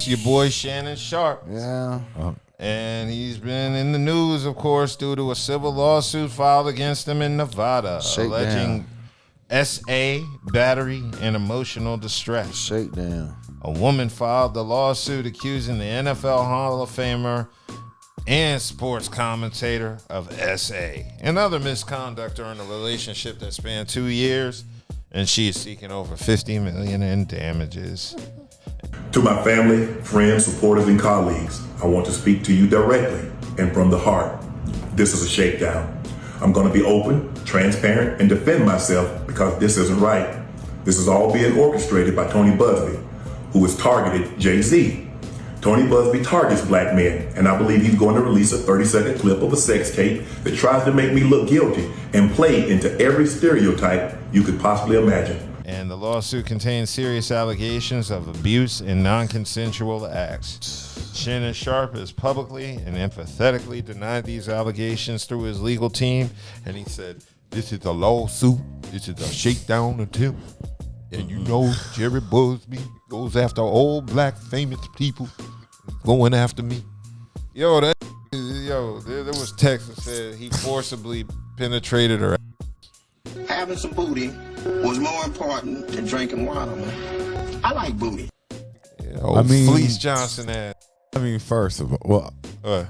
It's your boy Shannon Sharpe. Yeah. And he's been in the news, of course, due to a civil lawsuit filed against him in Nevada, alleging SA, battery, and emotional distress. Shakedown. A woman filed the lawsuit accusing the NFL Hall of Famer and sports commentator of SA and other misconduct during a relationship that spanned 2 years, and she is seeking over $50 million in damages. To my family, friends, supporters, and colleagues, I want to speak to you directly and from the heart. This is a shakedown. I'm going to be open, transparent, and defend myself because this isn't right. This is all being orchestrated by Tony Busby, who has targeted Jay-Z. Tony Busby targets black men, and I believe he's going to release a 30-second clip of a sex tape that tries to make me look guilty and play into every stereotype you could possibly imagine. And the lawsuit contains serious allegations of abuse and non-consensual acts. Shannon Sharpe has publicly and emphatically denied these allegations through his legal team, and he said, "This is a lawsuit. This is a shakedown attempt. And you know Jerry Busby goes after all black famous people going after me." There was text that said he forcibly penetrated her. Having some booty was more important than drinking water, man. I like booty. Fleece Johnson ass. First of all, I'm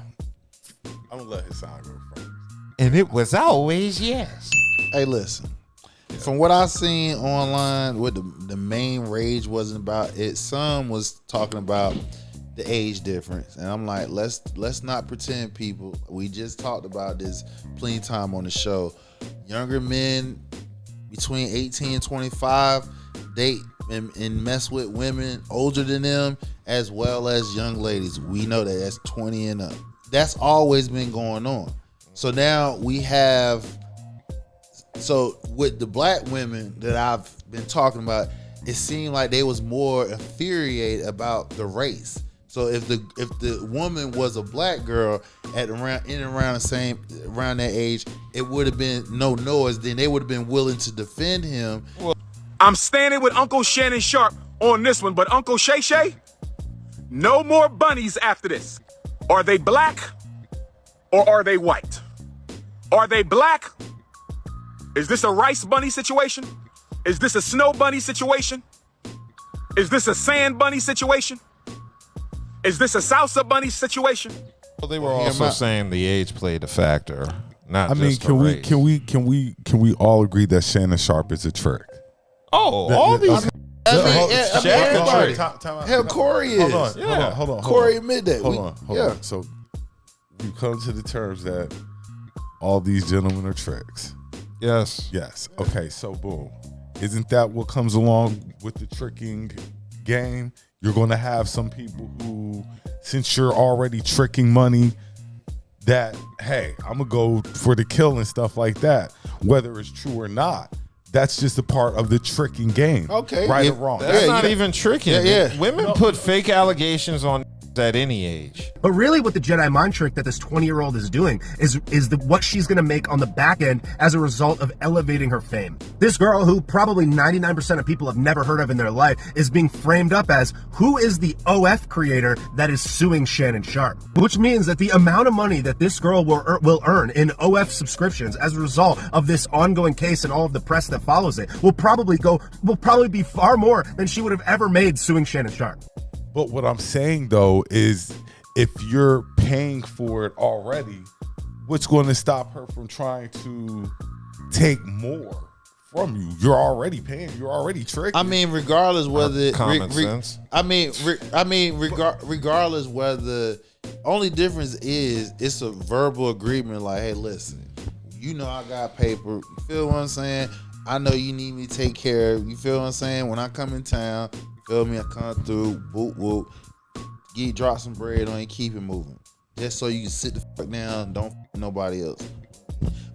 gonna let his side go first. And it was always yes. Hey, listen. From what I seen online, what the main rage wasn't about it. Some was talking about the age difference, and I'm like, let's not pretend, people. We just talked about this plenty of time on the show. Younger men between 18 and 25 date and mess with women older than them, as well as young ladies. We know that that's 20 and up. That's always been going on. So now we have. So with the black women that I've been talking about, it seemed like they was more infuriated about the race. So if the woman was a black girl around that age, it would have been no noise. Then they would have been willing to defend him. I'm standing with Uncle Shannon Sharpe on this one, but Uncle Shay Shay, no more bunnies after this. Are they black or are they white? Are they black? Is this a rice bunny situation? Is this a snow bunny situation? Is this a sand bunny situation? Is this a salsa bunny situation? Well, they were also saying the age played a factor. Can we all agree that Shannon Sharpe is a trick? All these. Everybody. Hell, Corey is. Hold on. Corey admit that. Hold on. So you come to the terms that all these gentlemen are tricks. Yes. Okay, so boom. Isn't that what comes along with the tricking game? You're going to have some people who, since you're already tricking money, that, hey, I'm going to go for the kill and stuff like that. Whether it's true or not, that's just a part of the tricking game. Okay. Right or wrong. That's not even tricking. Women put fake allegations on at any age. But really what the Jedi mind trick that this 20-year-old is doing is what she's going to make on the back end as a result of elevating her fame. This girl, who probably 99% of people have never heard of in their life, is being framed up as who is the OF creator that is suing Shannon Sharpe, which means that the amount of money that this girl will earn in OF subscriptions as a result of this ongoing case and all of the press that follows it will probably be far more than she would have ever made suing Shannon Sharpe. But what I'm saying, though, is if you're paying for it already, what's going to stop her from trying to take more from you? You're already paying. You're already tricking. Regardless whether common sense. Regardless whether, only difference is it's a verbal agreement. Like, hey, listen, you know I got paper. You feel what I'm saying? I know you need me to take care of. You feel what I'm saying? When I come in town. Feel me? I come through, whoop, drop some bread on you, keep it moving. Just so you can sit the fuck down, don't fuck nobody else.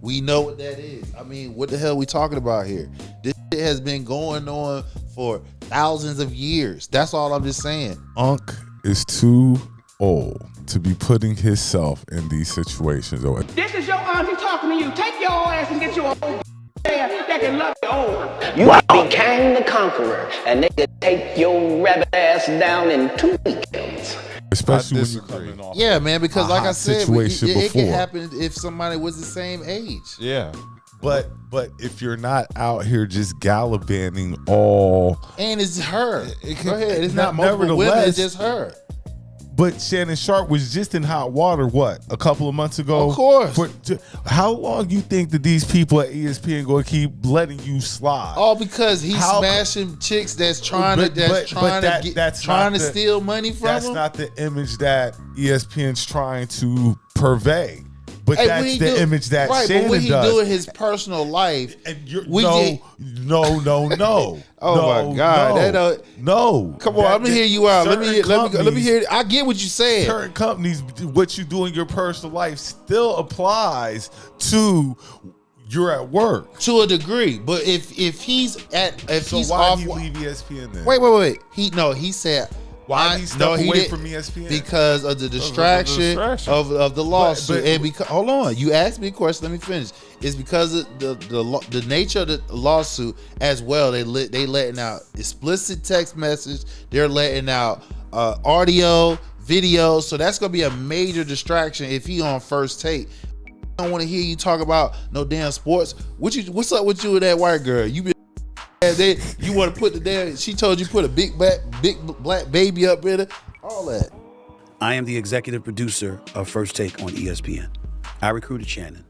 We know what that is. What the hell we talking about here? This shit has been going on for thousands of years. That's all I'm just saying. Unc is too old to be putting himself in these situations. This is your auntie talking to you. Take your ass and get your old that can love you. Oh, you became the conqueror, and they could take your rabbit ass down in 2 weekends. Especially when disagree. you're coming off. Yeah, man, because a like hot I said, situation it can before. happen if somebody was the same age. Yeah. But if you're not out here just gallivanting all, And it's her. It Go ahead. It's not multiple women, nevertheless- it's just her. but Shannon Sharpe was just in hot water. What, a couple of months ago? Of course. How long you think that these people at ESPN going to keep letting you slide? All because he's How- smashing chicks that's trying But to not the- steal money from That's him. not the image that ESPN's trying to purvey. But Hey, what that's he the do- image that right, Shannon but what he does. do in his personal life, And you're, we no, did- no. Oh no, my God, no, that don't- no. Come on, let me hear you out. Let me Certain hear. I get what you said. Certain companies, what you do in your personal life still applies to you're at work. To a degree, but if he's So he's why off, did he leave ESPN then? wait. He said. Why did he step away didn't, from ESPN? Because of the distraction of the lawsuit. but- And because hold on, you asked me a question. Let me finish. It's because of the nature of the lawsuit as well. They letting out explicit text message. They're letting out audio, video. So that's gonna be a major distraction if he on First Take. I don't want to hear you talk about no damn sports. What's up with you and that white girl? You want to put the damn? She told you put a big black baby up in it. All that. I am the executive producer of First Take on ESPN. I recruited Shannon,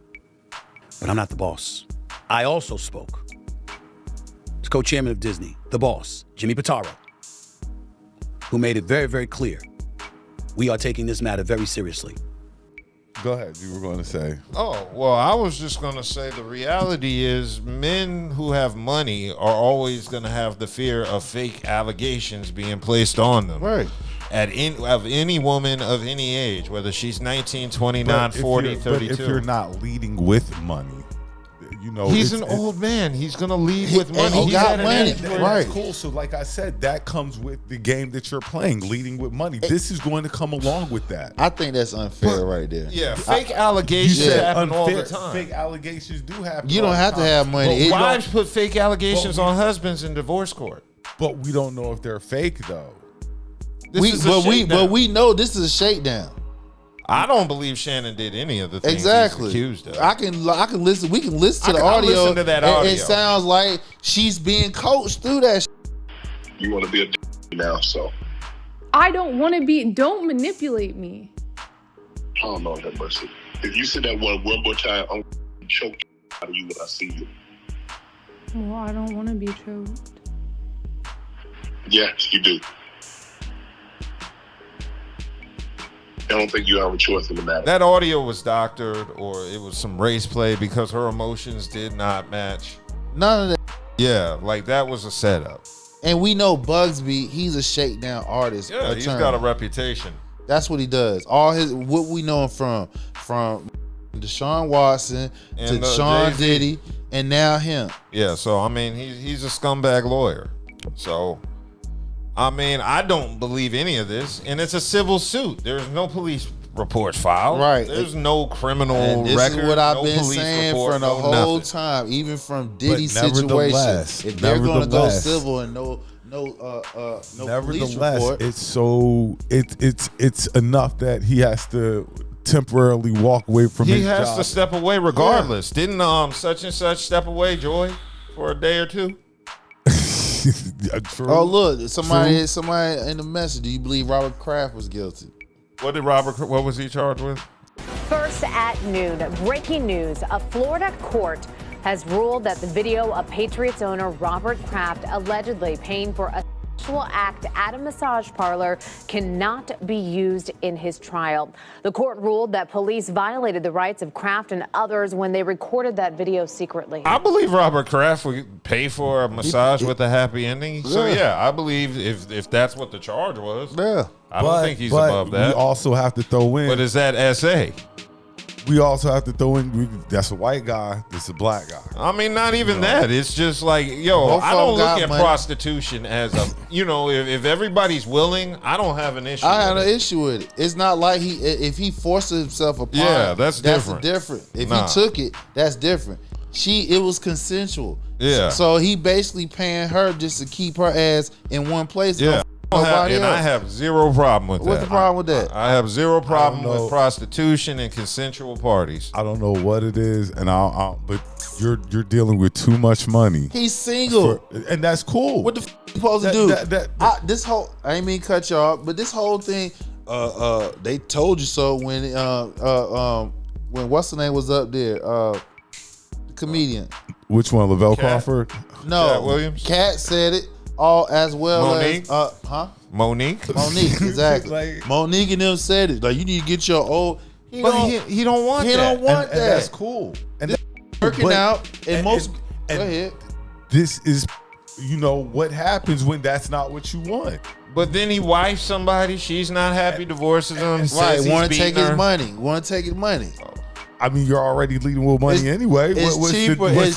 but I'm not the boss. I also spoke to co-chairman of Disney, the boss, Jimmy Pitaro, who made it very, very clear we are taking this matter very seriously. Go ahead. You were going to say. Oh, well, I was just going to say the reality is men who have money are always going to have the fear of fake allegations being placed on them. Right. Of any woman of any age, whether she's 19, 29, But if 40, you're- 32. But if you're not leading with money, you know, He's it's- an old man. He's going to lead with money. he He's got at an money. age where- That's cool. So, like I said, that comes with the game that you're playing, leading with money. This is going to come along with that. I think that's unfair right there. Yeah, fake You allegations said happen all the unfair. time. Fake allegations do happen. You all don't the have to time. have money. But It wives don't- put fake allegations But we- on husbands in divorce court. But we don't know if they're fake though. This is a shakedown. but we know this is a shakedown. I don't believe Shannon did any of the things Exactly. he's accused of. I can listen. We can listen to the I'll audio. listen to that and audio. It sounds like she's being coached through that. You want to be a now, so I don't want to be. Don't manipulate me. I don't know that mercy. If you say that one more time, I'm gonna choke out of you when I see you. Well, I don't want to be choked. Yes, you do. I don't think you have a choice in the matter. That audio was doctored, or it was some race play because her emotions did not match. None of that. Yeah, like that was a setup. And we know Bugsby. He's a shakedown artist. Yeah, he's attorney. got a reputation. That's what he does. All his what we know him from Deshaun Watson And, to Sean Jay-Z. Diddy, and now him. Yeah, so I mean, he's a scumbag lawyer. So, I mean, I don't believe any of this, and it's a civil suit. There's no police reports filed. Right. There's no criminal And this record. is what I've no been police saying report, for the no whole nothing. time, even from Diddy's situation. nevertheless- If they're going to go nevertheless- civil and no police Nevertheless, report, it's enough that he has to temporarily walk away from He his has job. to step away regardless. Didn't such and such step away, Joy, for a day or two? True. oh look, somebody in the message. Do you believe Robert Kraft was guilty? What was he charged with? First at noon, breaking news. A Florida court has ruled that the video of Patriots owner Robert Kraft allegedly paying for a sexual act at a massage parlor cannot be used in his trial. The court ruled that police violated the rights of Kraft and others when they recorded that video secretly. I believe Robert Kraft would pay for a massage with a happy ending. So yeah, I believe if that's what the charge was. Yeah. I don't think he's but above that. We also have to throw in. But is that SA? We also have to throw in. That's a white guy. This is a black guy. I mean, not even that. It's just like, yo, Both I of don't them look got at money. prostitution as a, if everybody's willing, I don't have an issue. I had with an it. issue with it. It's not like if he forces himself upon. Yeah, that's different. different. If Nah. he took it, that's different. it was consensual. Yeah. So he basically paying her just to keep her ass in one place. Yeah. I have zero problem with that. What's the problem with that? I have zero problem with prostitution and consensual parties. I don't know what it is, and but you're dealing with too much money. He's single, and that's cool. What the you supposed to do? This whole, I ain't mean to cut you off, but this whole thing, they told you so when what's the name was up there, the comedian. Which one, Lavelle Crawford? No, Cat Williams. Cat said it. All as well Monique? as Monique, exactly. Like, Monique and them said it. Like, you need to get your old. He don't want that. Don't want that. And that's cool. And this working out. And most. Go ahead. This is, what happens when that's not what you want. But then he wifes somebody. She's not happy. Divorces him. Right. Want to take his money. Want to take his money. I mean, you're already leading with money anyway. What's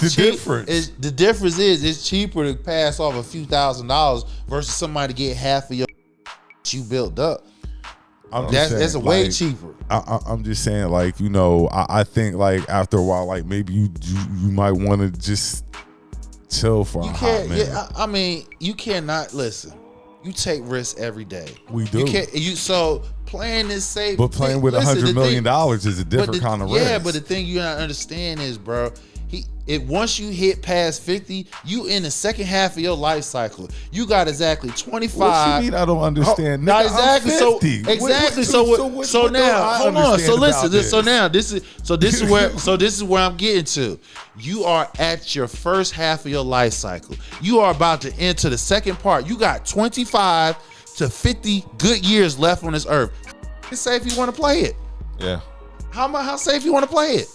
the difference? The difference is it's cheaper to pass off a few $1,000s versus somebody to get half of your you built up. That's way cheaper. I'm just saying, I think after a while, maybe you might want to just chill for a hot minute. Yeah, I mean, you cannot listen. You take risks every day. We do. So playing this safe, but playing with $100 million is a different kind of risk. Yeah, but the thing you gotta understand is, bro, once you hit past 50, you in the second half of your life cycle. You got exactly 25. What you mean? I don't understand. Not exactly. I'm 50. So now, hold on. So listen. So now, this is where I'm getting to. You are at your first half of your life cycle. You are about to enter the second part. You got 25 to 50 good years left on this earth. It's safe you want to play it. Yeah. How safe you want to play it?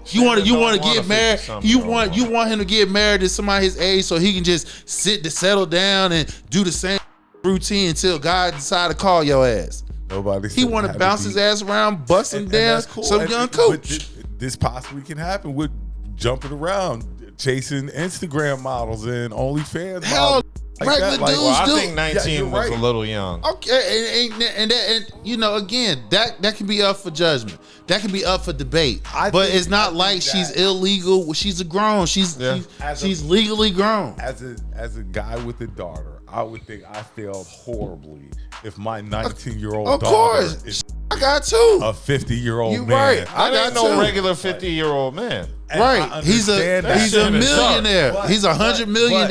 You want to get married. You want him to get married to somebody his age so he can just settle down and do the same routine until God decide to call your ass. He want to bounce his ass around, bust him down. Cool. Some young coach. This possibly can happen with jumping around, chasing Instagram models and OnlyFans. Hell, regular dudes do. I think 19 was a little young. Okay, and again, that can be up for judgment. That can be up for debate. But it's not like she's illegal. She's a grown. She's legally grown. As a guy with a daughter, I would think I failed horribly if my 19-year-old daughter is I got two. A 50-year-old man. Right. I got no regular 50-year-old man. Right. He's a millionaire. He's $100 million.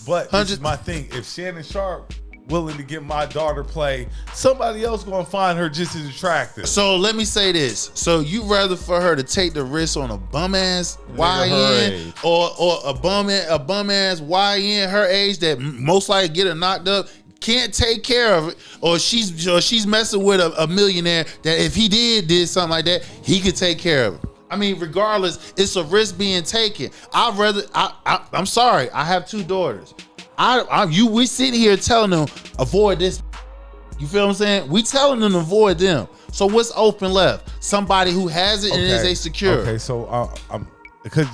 But this is my thing. If Shannon Sharpe willing to get my daughter play, somebody else gonna find her just as attractive. So let me say this. So you rather for her to take the risk on a bum ass YN or a bum ass YN her age that most likely get her knocked up, can't take care of it, or she's messing with a millionaire that if he did something like that, he could take care of it. I mean, regardless, it's a risk being taken. I'm sorry. I have two daughters. We sitting here telling them avoid this. You feel what I'm saying? We telling them to avoid them. So what's open left? Somebody who has it and is a secure. Okay, so because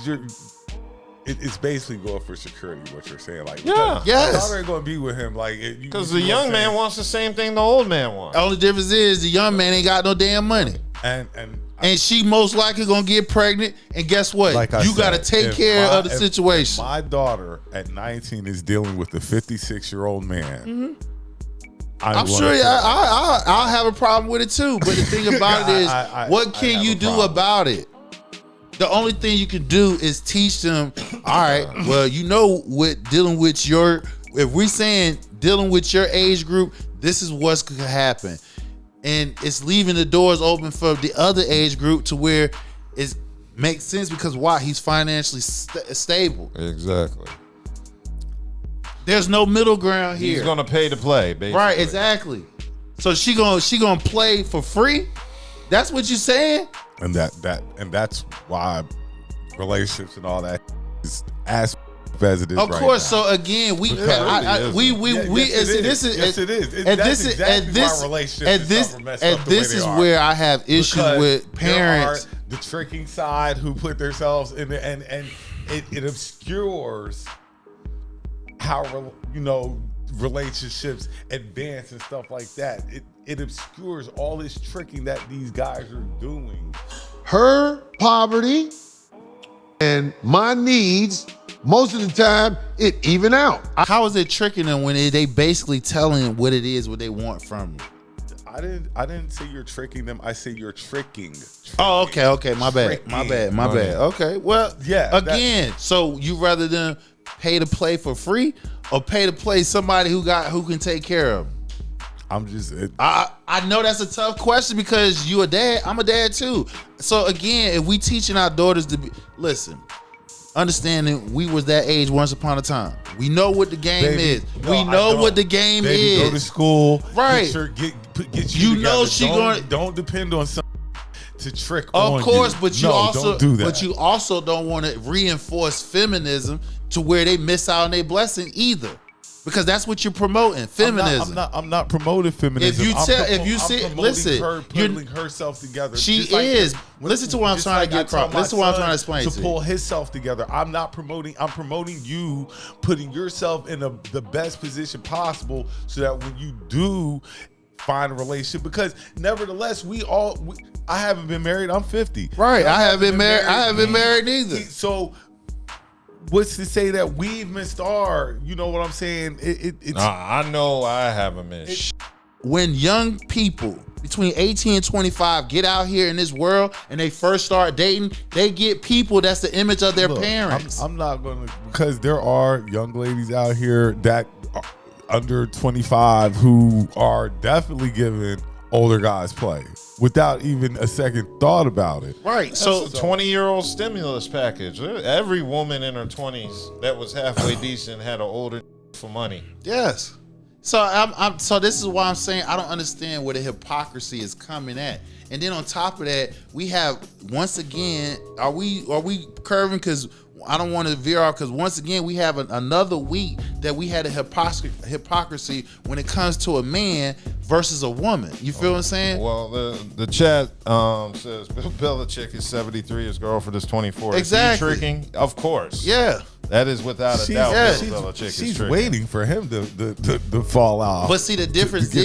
it's basically going for security. What you're saying, yes, my daughter ain't gonna be with him, because the young man wants the same thing the old man wants. The only difference is the young man ain't got no damn money, and she most likely gonna get pregnant. And guess what? You got to take care of the situation. If my daughter at 19 is dealing with a 56-year-old man. I'm sure I'll have a problem with it too. But the thing about it is, what can you do about it? The only thing you can do is teach them. All right, well, what dealing with if we're saying dealing with your age group, this is what's going to happen. And it's leaving the doors open for the other age group to where it makes sense because why? He's financially stable. Exactly. There's no middle ground here. He's going to pay to play, basically. Right, exactly. So she gonna play for free? That's what you're saying? And that's why relationships and all that is as it is. Of course. So again, this is where I have issues with parents. The tricking side who put themselves in the, and it obscures how relationships advance and stuff like that. It obscures all this tricking that these guys are doing. Her poverty and my needs, most of the time, it even out. How is it tricking them when they basically telling what it is, what they want from them? I didn't say you're tricking them. I say you're tricking. Oh, okay. My bad. Okay. Well, yeah. Again, so you rather than pay to play for free or pay to play somebody who can take care of them? I'm just. I know that's a tough question because you a dad. I'm a dad too. So again, if we teaching our daughters to be, listen, understanding we was that age once upon a time. We know what the game is. We know what the game is. Go to school, right? Get you know together. she don't depend on some to trick on you. Of course, but you also don't do that. But you also don't want to reinforce feminism to where they miss out on their blessing either. Because that's what you're promoting, feminism. I'm not promoting feminism. Listen, her putting herself together. She is. Listen to what I'm trying to get across. Listen to what I'm trying to explain to pull himself together. I'm not promoting. I'm promoting you putting yourself in the best position possible, so that when you do find a relationship, because nevertheless, I haven't been married. I'm 50. Right. I haven't been married. I haven't been married either. So. What's to say that we've missed our, you know what I'm saying? It's I know I haven't missed. When young people between 18 and 25 get out here in this world and they first start dating, they get people that's the image of their parents. I'm not going to, because there are young ladies out here that are under 25 who are definitely giving older guys play without even a second thought about it. Right. So a 20-year-old stimulus package. Every woman in her 20s that was halfway decent had an older for money. Yes. So so this is why I'm saying I don't understand where the hypocrisy is coming at. And then on top of that, we have, once again, are we curving? Because I don't want to veer off, because once again, we have another week that we had a hypocrisy when it comes to a man versus a woman. You feel what I'm saying? Well, the chat says Bill Belichick is 73, his girlfriend is 24. Exactly. Is he tricking? Of course. Yeah. That is without a doubt. Bill Belichick is tricking. She's waiting for him to fall out. But see, the difference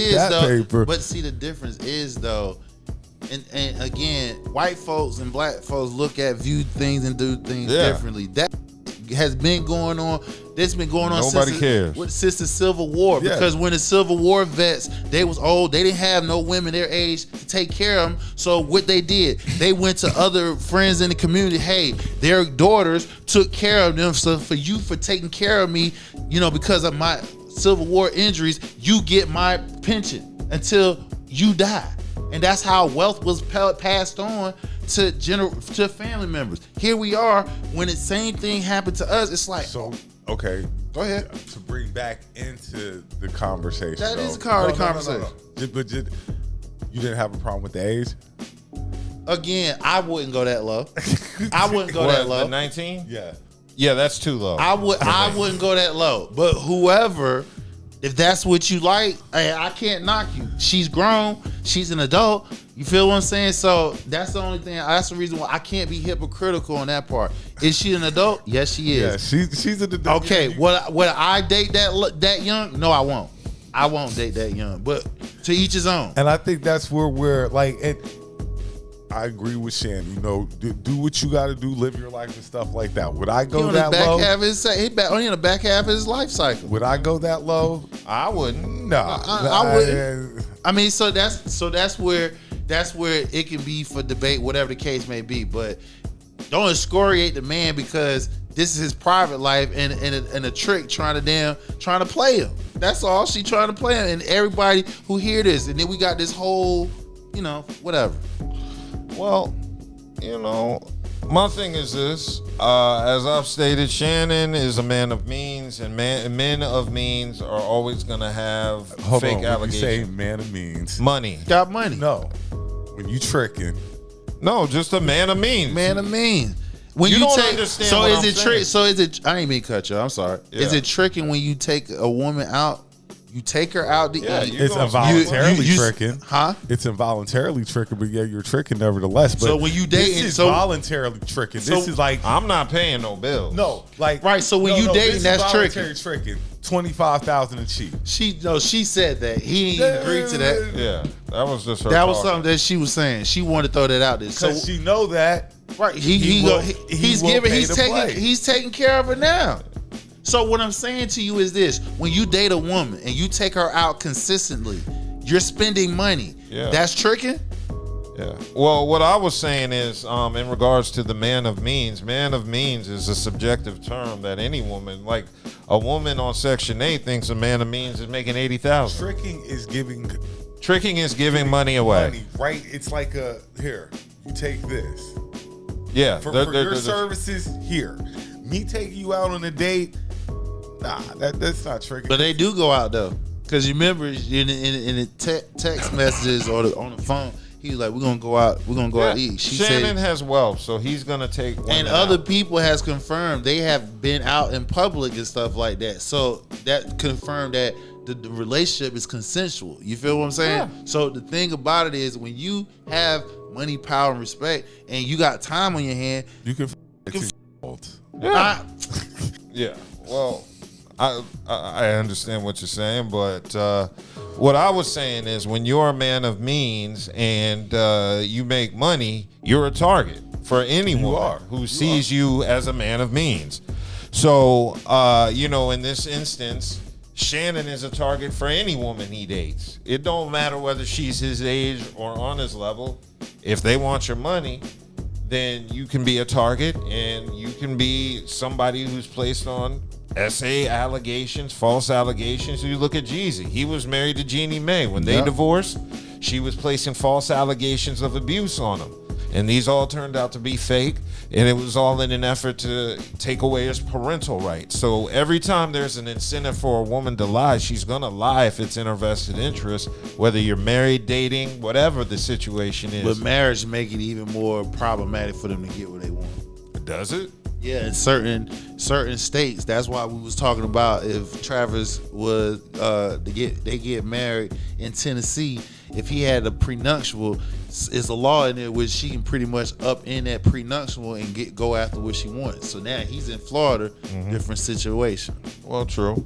is though, and again, white folks and black folks view things and do things differently. That has been going on. This been going on since the Civil War. Because when the Civil War vets, they was old. They didn't have no women their age to take care of them. So what they did, they went to other friends in the community. Hey, their daughters took care of them. So for taking care of me, because of my Civil War injuries, you get my pension until you die. And that's how wealth was passed on to family members. Here we are, when the same thing happened to us, it's like... So, okay. Go ahead. To bring back into the conversation. That is the conversation. But you didn't have a problem with the age? Again, I wouldn't go that low. I wouldn't go that low. 19? Yeah. Yeah, that's too low. I wouldn't go that low. But whoever... If that's what you like, I can't knock you. She's grown. She's an adult. You feel what I'm saying? So that's the only thing. That's the reason why I can't be hypocritical on that part. Is she an adult? Yes, she is. Yeah, she's an adult. Okay, would I date that young? No, I won't. I won't date that young. But to each his own. And I think that's where we're like. I agree with Shannon. Do what you got to do, live your life and stuff like that. Would I go that low? Only in the back half of his life cycle. Would I go that low? I wouldn't. No, I wouldn't. I mean, so that's where it can be for debate, whatever the case may be. But don't excoriate the man because this is his private life and a trick trying to play him. That's all. She trying to play him, and everybody who hear this, and then we got this whole, whatever. Well, my thing is this. As I've stated, Shannon is a man of means, and men of means are always going to have fake allegations. When you say man of means. Money. Got money. No. When you tricking. No, just a man of means. Man of means. When you don't understand so what is I'm it saying. So is it, I didn't mean to cut you. I'm sorry. Yeah. Is it tricking when you take a woman out? You take her out to eat. It's involuntarily tricking. Huh? It's involuntarily tricking, but yeah, you're tricking nevertheless. But so when you dating, this is voluntarily tricking. This is like I'm not paying no bills. No, like right. So when you dating, that's tricking. Tricking. 25,000 a cheap. She said that he didn't agree to that. Yeah, that was just her. That was something that she was saying. She wanted to throw that out there. So she know that Right. He's taking care of her now. So what I'm saying to you is this: when you date a woman and you take her out consistently, you're spending money. Yeah. That's tricking. Yeah. Well, what I was saying is, in regards to the man of means is a subjective term that any woman, like a woman on Section 8, thinks a man of means is making $80,000. Tricking is giving money away. Money, right? It's like here, you take this. Yeah. For your services, here. Me taking you out on a date, nah, that's not tricking. But they do go out though, because you remember in the text messages or on the phone. He was like, we're gonna go out to eat. Shannon has wealth, so he's gonna take women and other out. people has confirmed they have been out in public and stuff like that. So that confirmed that the relationship is consensual. You feel what I'm saying? Yeah. So the thing about it is when you have money, power, and respect, and you got time on your hand, you can yeah. Yeah. Well, I understand what you're saying, but what I was saying is when you're a man of means and you make money, you're a target for anyone who sees you as a man of means. So, in this instance, Shannon is a target for any woman he dates. It don't matter whether she's his age or on his level. If they want your money, then you can be a target and you can be somebody who's placed on SA allegations, false allegations. You look at Jeezy. He was married to Jeannie Mae. When they divorced, she was placing false allegations of abuse on him. And these all turned out to be fake. And it was all in an effort to take away his parental rights. So every time there's an incentive for a woman to lie, she's going to lie if it's in her vested interest, whether you're married, dating, whatever the situation is. But marriage make it even more problematic for them to get what they want. Does it? Yeah, in certain states. That's why we was talking about if Travis was they get married in Tennessee. If he had a prenuptial, it's a law in there which she can pretty much up in that prenuptial and go after what she wants. So now he's in Florida, different situation. Well, true.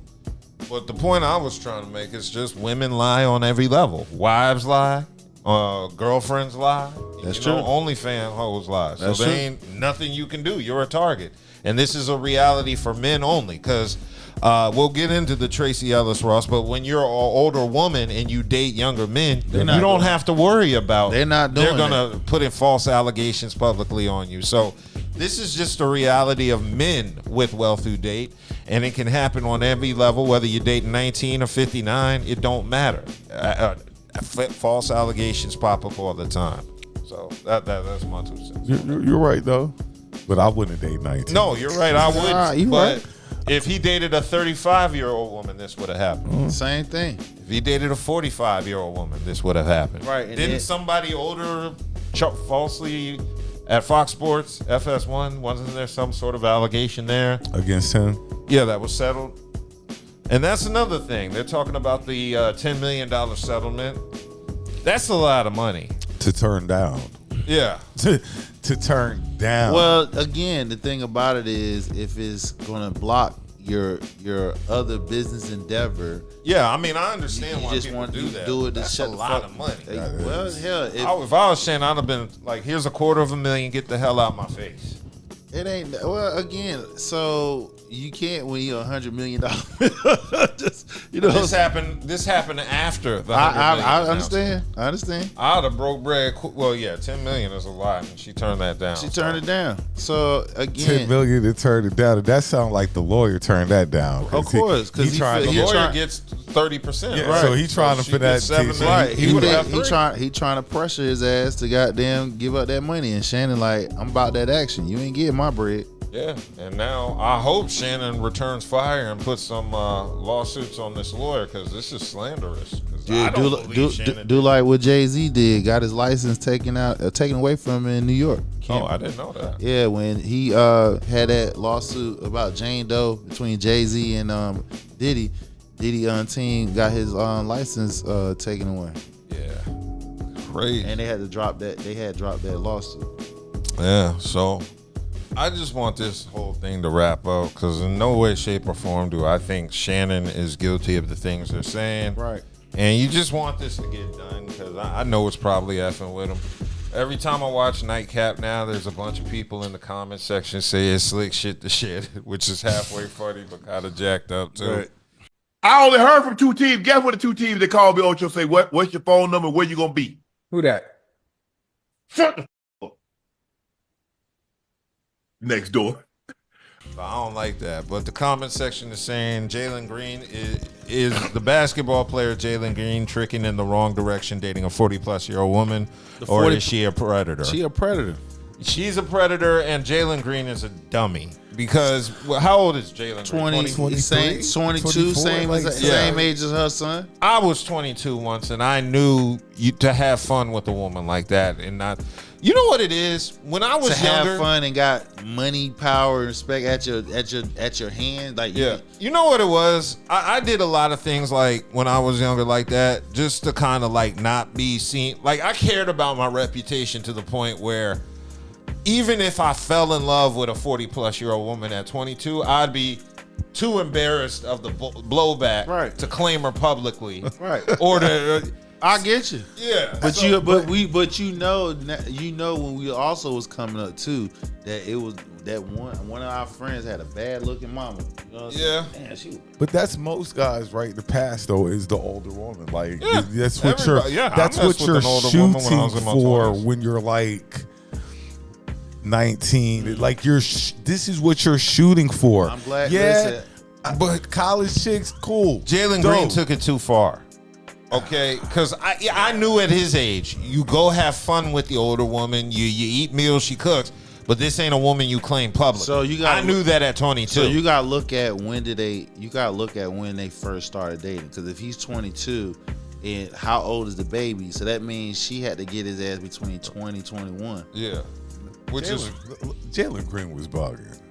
But the point I was trying to make is just women lie on every level. Wives lie. Girlfriends lie. That's true. OnlyFans hoes lie. So That's there true. ain't nothing you can do. You're a target. And this is a reality for men only, because we'll get into the Tracy Ellis Ross, but when you're an older woman and you date younger men, you don't have to worry about they're going to put in false allegations publicly on you. So this is just a reality of men with wealth who date, and it can happen on every level, whether you date 19 or 59, it don't matter. False allegations pop up all the time. So that's my 2 cents. You're right though, but I wouldn't date 19. No, you're right. I wouldn't. But right. if he dated a 35-year-old woman, this would have happened. Same thing. If he dated a 45-year-old woman, this would have happened. Right. Didn't somebody older falsely at Fox Sports FS1? Wasn't there some sort of allegation there against him? Yeah, that was settled. And that's another thing. They're talking about the $10 million settlement. That's a lot of money to turn down. Yeah. to turn down. Well, again, the thing about it is if it's going to block your other business endeavor. Yeah, I mean, I understand you why just people want do to that. do it. That's a lot of money. Well, hell, if I was Shannon, I'd have been like, here's $250,000, get the hell out of my face. It ain't. Well, again, so you can't when you're $100 million. Just This happened after the $100 million. I understand. I'd have broke bread. Well, yeah, $10 million is a lot, and she turned that down. She turned it down. So again, $10 million to turn it down. That sounds like the lawyer turned that down. Of course, because the lawyer gets 30%. Yeah, right? So he trying to fit that. Right. He trying to pressure his ass to goddamn give up that money, and Shannon like, I'm about that action. You ain't getting my bread. Yeah, and now I hope Shannon returns fire and puts some lawsuits on this lawyer, because this is slanderous. Do like what Jay-Z did. Got his license taken away from him in New York. I didn't know that. Yeah, when he had that lawsuit about Jane Doe between Jay-Z and Diddy team got his license taken away. Yeah, crazy. And they had to drop that. They had dropped that lawsuit. Yeah, so I just want this whole thing to wrap up, because in no way, shape, or form do I think Shannon is guilty of the things they're saying. Right. And you just want this to get done, because I know it's probably effing with him. Every time I watch Nightcap now, there's a bunch of people in the comment section say it's slick shit to shit, which is halfway funny but kind of jacked up too. Right. I only heard from 2 teams. Guess what the 2 teams that called me, Ocho, say, what's your phone number? Where you going to be? Who that? Shut the f- up. Next door. I don't like that. But the comment section is saying Jaylen Green is the basketball player Jaylen Green tricking in the wrong direction, dating a 40-plus-year-old woman, or is she a predator? She a predator. She's a predator, and Jaylen Green is a dummy. Because how old is Jaylen? 22, same age as her son. I was 22 once, and I knew to have fun with a woman like that, and not. You know what it is? When I was younger, have fun and got money, power, and respect at your hand, like yeah. You know what it was? I did a lot of things like when I was younger like that, just to kind of like not be seen. Like I cared about my reputation to the point where even if I fell in love with a 40-plus-year-old woman at 22, I'd be too embarrassed of the blowback to claim her publicly, or to. I get you. Yeah. But you know when we also was coming up too, that it was that one of our friends had a bad looking mama. You know what I'm saying? Man, but that's most guys, right? The past though is the older woman. Like that's what that's what you're shooting for when when you're like 19. Like this is what you're shooting for. I'm glad. Yeah, but college chicks, cool. Jaylen Green took it too far. Okay, because I knew at his age, you go have fun with the older woman, you eat meals she cooks, but this ain't a woman you claim public. So I knew that at 22. So you gotta look at when they first started dating. Because if he's 22, and how old is the baby? So that means she had to get his ass between 20 and 21. Yeah, which Jaylen Green was bugging.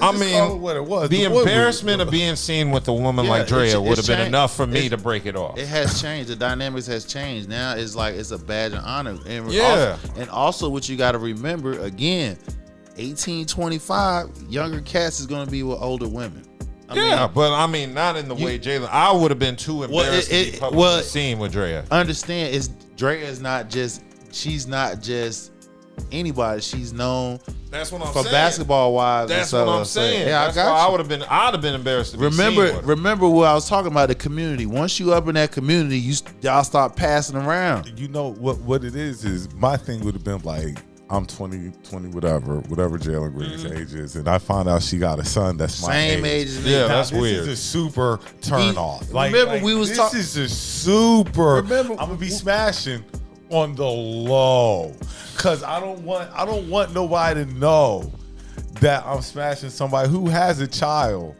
I mean, what it was. The embarrassment of being seen with a woman like Draya would have been enough for me to break it off. It has changed. The dynamics has changed. Now it's like it's a badge of honor. And also what you got to remember, again, 18-25, younger cats is going to be with older women. But I mean, not in the way Jaylen. I would have been too embarrassed to be publicly seen with Draya. Understand, Draya is not just. She's not just anybody. She's known. That's what I'm for saying. basketball wise. That's what I'm saying. Yeah, I got you. I'd have been embarrassed to be seen with her. Remember what I was talking about, the community. Once you up in that community, y'all start passing around. You know what it is my thing would have been like, I'm 20, whatever Jaylen Green's age is, and I found out she got a son that's my same age as me. Yeah, that's weird. This is a super turn off. This is a super. I'm gonna be smashing on the low, cause I don't want nobody to know that I'm smashing somebody who has a child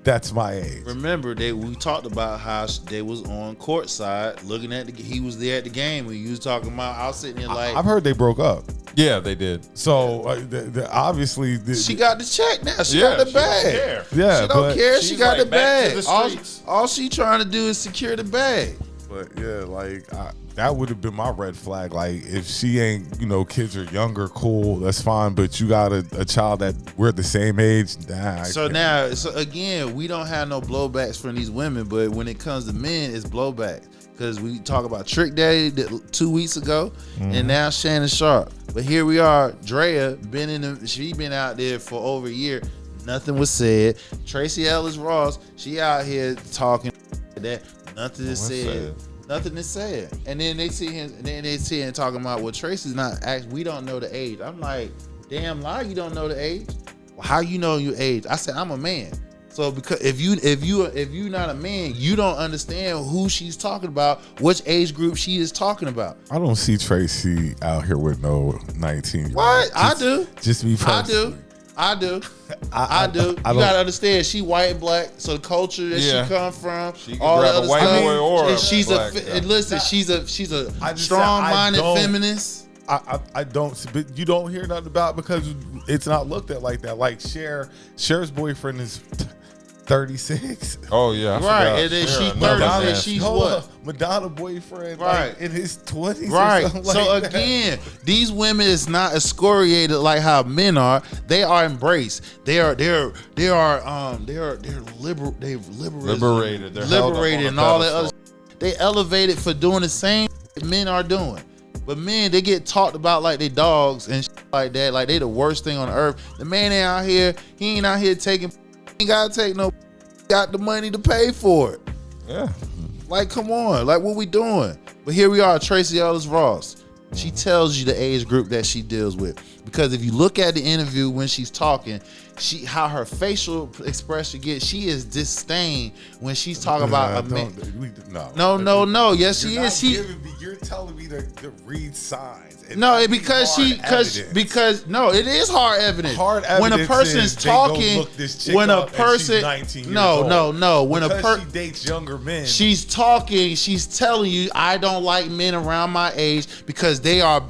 that's my age. Remember, we talked about how they was on courtside looking at he was there at the game when you was talking about. I was sitting there like, I've heard they broke up. Yeah, they did. So obviously, she got the check now. She got the bag. Yeah, she don't care. She got the bag. The all she trying to do is secure the bag. But yeah, like that would have been my red flag. Like if she ain't, kids are younger, cool, that's fine. But you got a child that we're the same age. Nah. So again, we don't have no blowbacks from these women, but when it comes to men, it's blowbacks. Because we talk about Trick Daddy 2 weeks ago, and now Shannon Sharpe. But here we are, Draya she been out there for over a year. Nothing was said. Tracy Ellis Ross, she out here talking that nothing is said. Nothing is said. And then they see him talking about, well, Tracy's not we don't know the age. I'm like, damn lie, you don't know the age? Well, how you know your age? I said, I'm a man. So because if you not a man, you don't understand who she's talking about, which age group she is talking about. I don't see Tracy out here with no 19. What? I do. Just me personally. I do. You gotta understand, she white and black, so the culture that she come from, she can all grab the other a white stuff, boy or and she's black she's a strong-minded feminist. I don't, but you don't hear nothing about because it's not looked at like that. Like Cher's boyfriend is 36. Oh yeah, right. And then she's 30. She's what? Madonna boyfriend, right? Like in his 20s, right? So again, these women is not excoriated like how men are. They are embraced. They're liberated. They're liberated and all that other. They elevated for doing the same men are doing. But men, they get talked about like they dogs and shit like that, like they the worst thing on earth. The man ain't out here, he ain't out here taking, he ain't gotta take no, got the money to pay for it. Yeah. Like, come on, like what we doing? But here we are, Tracy Ellis Ross. She tells you the age group that she deals with. Because if you look at the interview when she's talking, how her facial expression gets, she is disdain when she's talking about a man. No. Yes, she is. You're telling me to read signs. No, because it is hard evidence. Hard evidence. When a person's talking, when a person, when she dates younger men, she's talking, she's telling you, I don't like men around my age because they are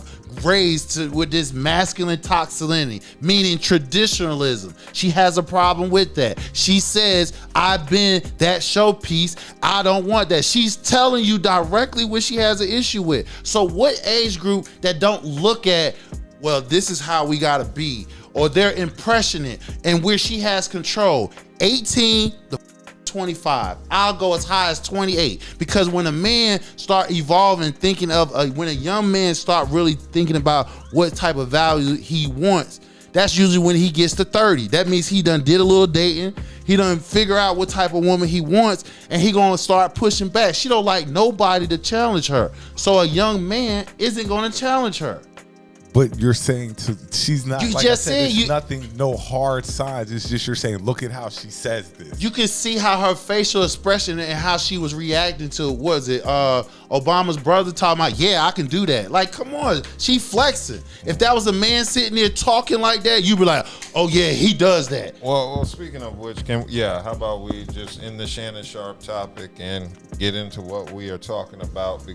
raised with this masculine toxicity, meaning traditionalism. She has a problem with that. She says, I've been that showpiece. I don't want that. She's telling you directly what she has an issue with. So what age group that don't look at, well, this is how we gotta be, or they're impressionate and where she has control? 18 to 25. I'll go as high as 28, because when a man start evolving, thinking of when a young man start really thinking about what type of value he wants, that's usually when he gets to 30. That means he done did a little dating, he done figure out what type of woman he wants, and he gonna start pushing back. She don't like nobody to challenge her, so a young man isn't gonna challenge her. But you're saying she's not. You like just I said, said there's nothing, no hard signs. It's just you're saying, look at how she says this. You can see how her facial expression and how she was reacting to, was it Obama's brother talking about, yeah, I can do that. Like, come on, she flexing. If that was a man sitting there talking like that, you'd be like, oh yeah, he does that. Well, speaking of which, how about we just end the Shannon Sharpe topic and get into what we are talking about?